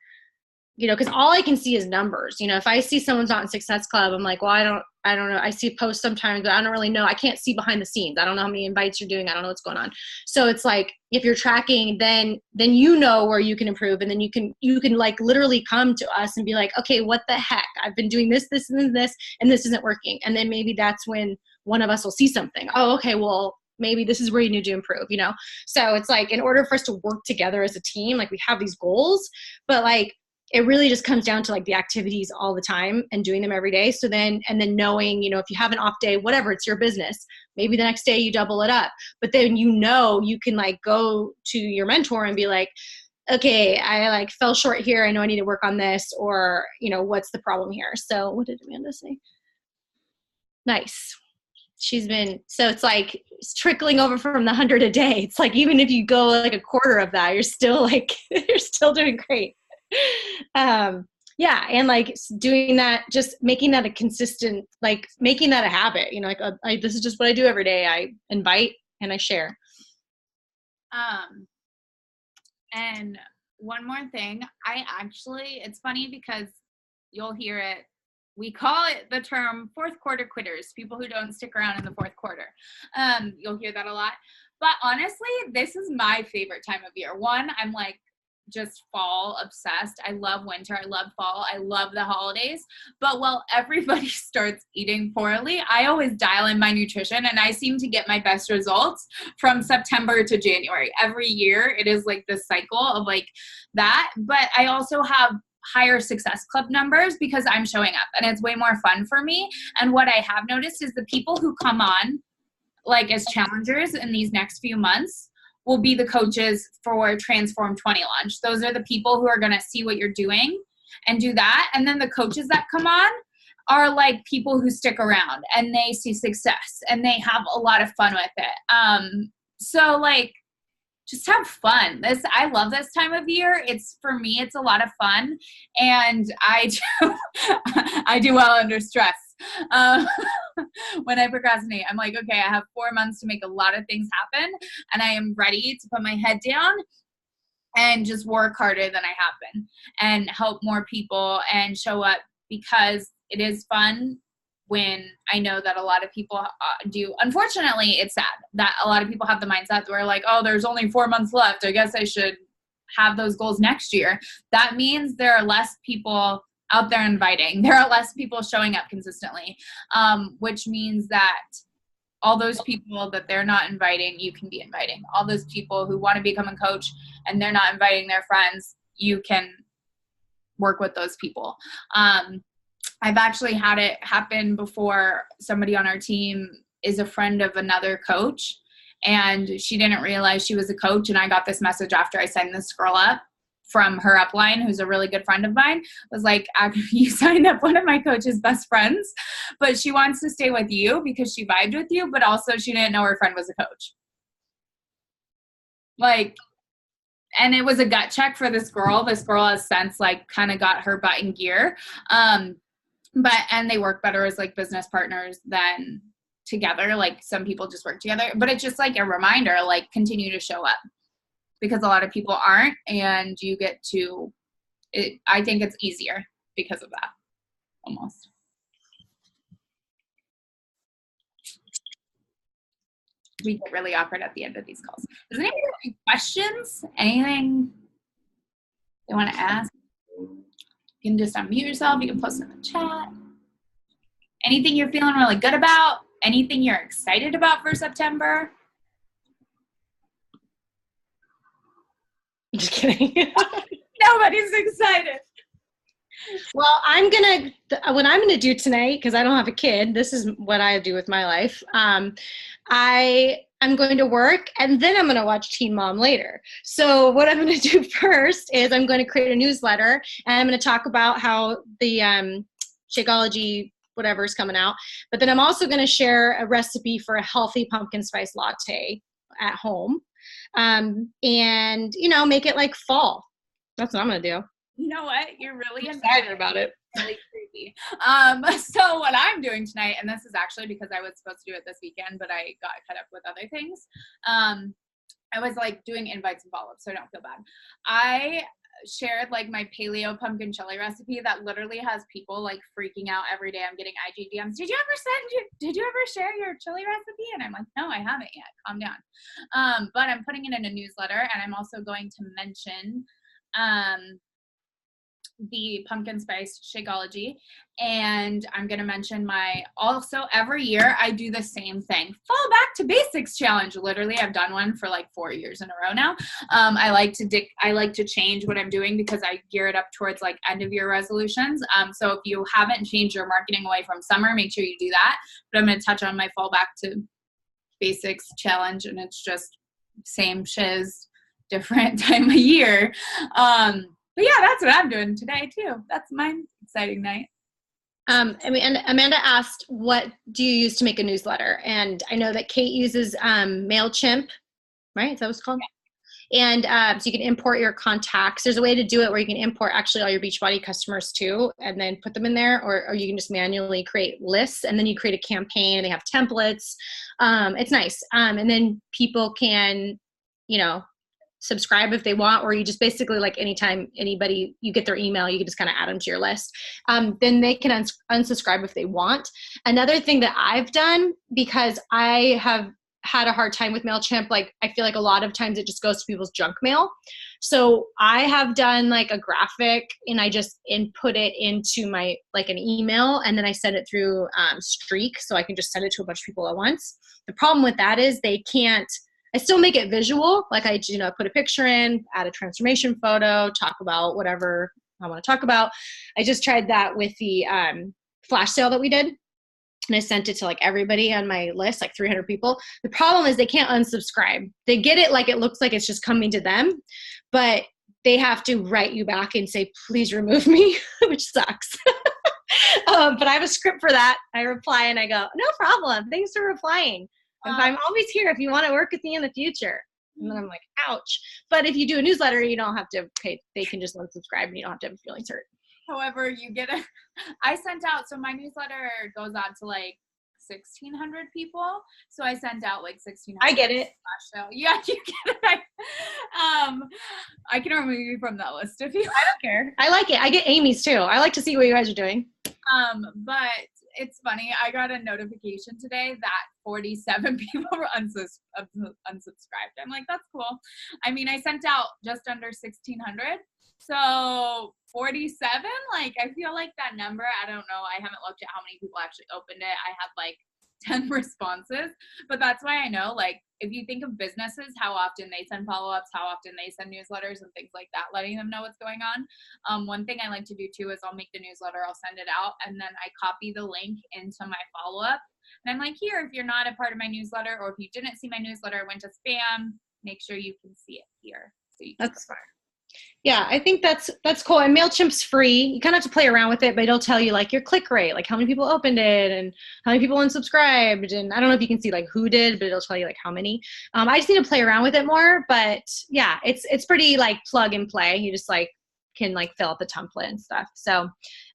you know, because all I can see is numbers. You know, if I see someone's not in Success Club, I'm like, well, I don't know. I see posts sometimes, but I don't really know. I can't see behind the scenes. I don't know how many invites you're doing. I don't know what's going on. So it's like, if you're tracking, then you know where you can improve. And then you can like literally come to us and be like, okay, what the heck? I've been doing this, and this isn't working. And then maybe that's when one of us will see something. Oh, okay, well, maybe this is where you need to improve, you know? So it's like, in order for us to work together as a team, like we have these goals, but like, it really just comes down to like the activities all the time and doing them every day. So then, and then knowing, you know, if you have an off day, whatever, it's your business. Maybe the next day you double it up, but then, you know, you can like go to your mentor and be like, okay, I like fell short here. I know I need to work on this, or, you know, what's the problem here? So what did Amanda say? Nice. So it's like it's trickling over from the 100 a day. It's like, even if you go like a quarter of that, you're still like, you're still doing great. Yeah. And like doing that, just making that a consistent, like making that a habit, you know, like this is just what I do every day. I invite and I share. And one more thing, it's funny because you'll hear it. We call it the term fourth quarter quitters, people who don't stick around in the fourth quarter. You'll hear that a lot. But honestly, this is my favorite time of year. One, I'm like just fall obsessed. I love winter. I love fall. I love the holidays. But while everybody starts eating poorly, I always dial in my nutrition, and I seem to get my best results from September to January. Every year it is like this cycle of like that. But I also have higher Success Club numbers because I'm showing up, and it's way more fun for me. And what I have noticed is the people who come on like as challengers in these next few months will be the coaches for Transform 20 launch. Those are the people who are going to see what you're doing and do that. And then the coaches that come on are like people who stick around and they see success and they have a lot of fun with it. So like, just have fun. I love this time of year. For me, it's a lot of fun, and I do well under stress. When I procrastinate, I'm like, okay, I have 4 months to make a lot of things happen, and I am ready to put my head down and just work harder than I have been and help more people and show up, because it is fun when I know that a lot of people do. Unfortunately, it's sad that a lot of people have the mindset where like, oh, there's only 4 months left, I guess I should have those goals next year. That means there are less people out there inviting. There are less people showing up consistently, which means that all those people that they're not inviting, you can be inviting. All those people who want to become a coach and they're not inviting their friends, you can work with those people. I've actually had it happen before. Somebody on our team is a friend of another coach, and she didn't realize she was a coach. And I got this message after I signed this girl up from her upline, who's a really good friend of mine, was like, you signed up one of my coach's best friends, but she wants to stay with you because she vibed with you, but also she didn't know her friend was a coach. Like, and it was a gut check for this girl. This girl has since like kind of got her butt in gear. And they work better as like business partners than together. Like some people just work together, but it's just like a reminder, like continue to show up, because a lot of people aren't, and you get to it. I think it's easier because of that, almost. We get really awkward at the end of these calls. Does anybody have any questions? Anything they want to ask? You can just unmute yourself. You can post in the chat. Anything you're feeling really good about? Anything you're excited about for September? Just kidding. Nobody's excited. Well, what I'm gonna do tonight, because I don't have a kid, this is what I do with my life. I'm going to work, and then I'm going to watch Teen Mom later. So what I'm going to do first is I'm going to create a newsletter, and I'm going to talk about how the Shakeology whatever is coming out. But then I'm also going to share a recipe for a healthy pumpkin spice latte at home, and, you know, make it like fall. That's what I'm going to do. You know what? You're really excited about it. Really creepy. So what I'm doing tonight, and this is actually because I was supposed to do it this weekend, but I got caught up with other things. I was like doing invites and follow-ups, so don't feel bad. I shared like my paleo pumpkin chili recipe that literally has people like freaking out every day. I'm getting IG DMs. Did you ever share your chili recipe? And I'm like, no, I haven't yet. Calm down. But I'm putting it in a newsletter, and I'm also going to mention the pumpkin spice Shakeology, and I'm going to mention also every year I do the same thing, fall back to basics challenge. Literally I've done one for like 4 years in a row now. I like to change what I'm doing because I gear it up towards like end of year resolutions. So if you haven't changed your marketing away from summer, make sure you do that. But I'm going to touch on my fall back to basics challenge, and it's just same shiz, different time of year. But yeah, that's what I'm doing today too. That's my exciting night. And Amanda asked, what do you use to make a newsletter? And I know that Kate uses MailChimp, right? Is that what it's called? Yeah. And so you can import your contacts. There's a way to do it where you can import actually all your Beachbody customers too, and then put them in there, or you can just manually create lists, and then you create a campaign, and they have templates. It's nice. And then people can, subscribe if they want, or you just basically like anytime anybody, you get their email, you can just kind of add them to your list. Then they can unsubscribe if they want. Another thing that I've done, because I have had a hard time with MailChimp, like I feel like a lot of times it just goes to people's junk mail. So I have done like a graphic, and I just input it into my, like an email, and then I send it through Streak, so I can just send it to a bunch of people at once. The problem with that is I still make it visual. Like I put a picture in, add a transformation photo, talk about whatever I want to talk about. I just tried that with the flash sale that we did. And I sent it to like everybody on my list, like 300 people. The problem is they can't unsubscribe. They get it like it looks like it's just coming to them, but they have to write you back and say, please remove me, which sucks. But I have a script for that. I reply and I go, no problem. Thanks for replying. I'm always here if you want to work with me in the future. And then I'm like, ouch. But if you do a newsletter, you don't have to pay. They can just unsubscribe, and you don't have to have a feelings hurt. However, I sent out, so my newsletter goes out to like 1,600 people. So I sent out like 1,600. I get it. Yeah, you get it. I can remove you from that list if you. I don't care. I like it. I get Amy's too. I like to see what you guys are doing. But it's funny. I got a notification today that 47 people were unsubscribed. I'm like, that's cool. I mean, I sent out just under 1,600. So 47, like, I feel like that number, I don't know. I haven't looked at how many people actually opened it. I had like 10 responses, but that's why I know, like, if you think of businesses, how often they send follow-ups, how often they send newsletters and things like that, letting them know what's going on. One thing I like to do too is I'll make the newsletter, I'll send it out, and then I copy the link into my follow-up. And I'm like, here, if you're not a part of my newsletter, or if you didn't see my newsletter, went to spam, make sure you can see it here. So that's fine. Yeah, I think that's cool. And MailChimp's free. You kind of have to play around with it, but it'll tell you like your click rate, like how many people opened it and how many people unsubscribed. And I don't know if you can see like who did, but it'll tell you like how many. I just need to play around with it more, but yeah, it's pretty like plug and play. You just like can like fill out the template and stuff. So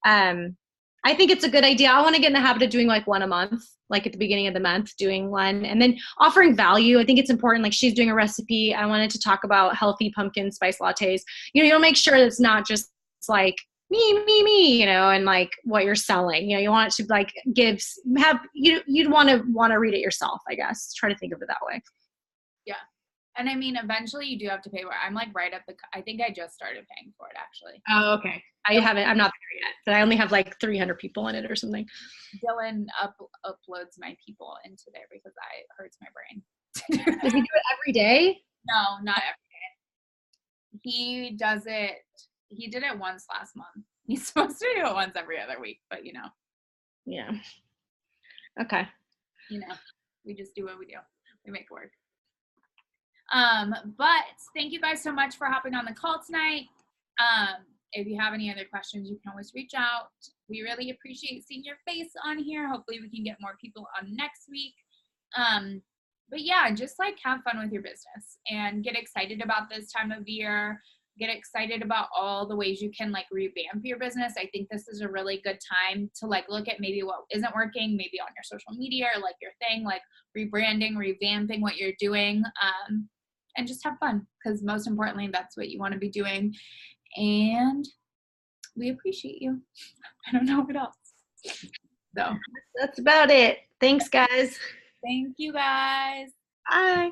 I think it's a good idea. I want to get in the habit of doing like one a month, like at the beginning of the month, doing one, and then offering value. I think it's important. Like she's doing a recipe. I wanted to talk about healthy pumpkin spice lattes. You'll make sure that it's not just like me, and like what you're selling. You want it to like you'd want to read it yourself, I guess. Try to think of it that way. Yeah. And I mean, eventually you do have to pay for it. I'm like right at I think I just started paying for it actually. Oh, okay. I'm not there yet. But I only have like 300 people in it or something. Dylan uploads my people into there because it hurts my brain. Does he do it every day? No, not every day. He does it. He did it once last month. He's supposed to do it once every other week, but Yeah. Okay. We just do what we do. We make it work. But thank you guys so much for hopping on the call tonight. If you have any other questions, you can always reach out. We really appreciate seeing your face on here. Hopefully we can get more people on next week. But yeah, just like have fun with your business and get excited about this time of year. get excited about all the ways you can like revamp your business. I think this is a really good time to like look at maybe what isn't working, maybe on your social media or like your thing, like rebranding, revamping what you're doing, and just have fun, because most importantly, that's what you want to be doing. And we appreciate you. I don't know what else. So That's about it. Thanks, guys. thank you guys. Bye.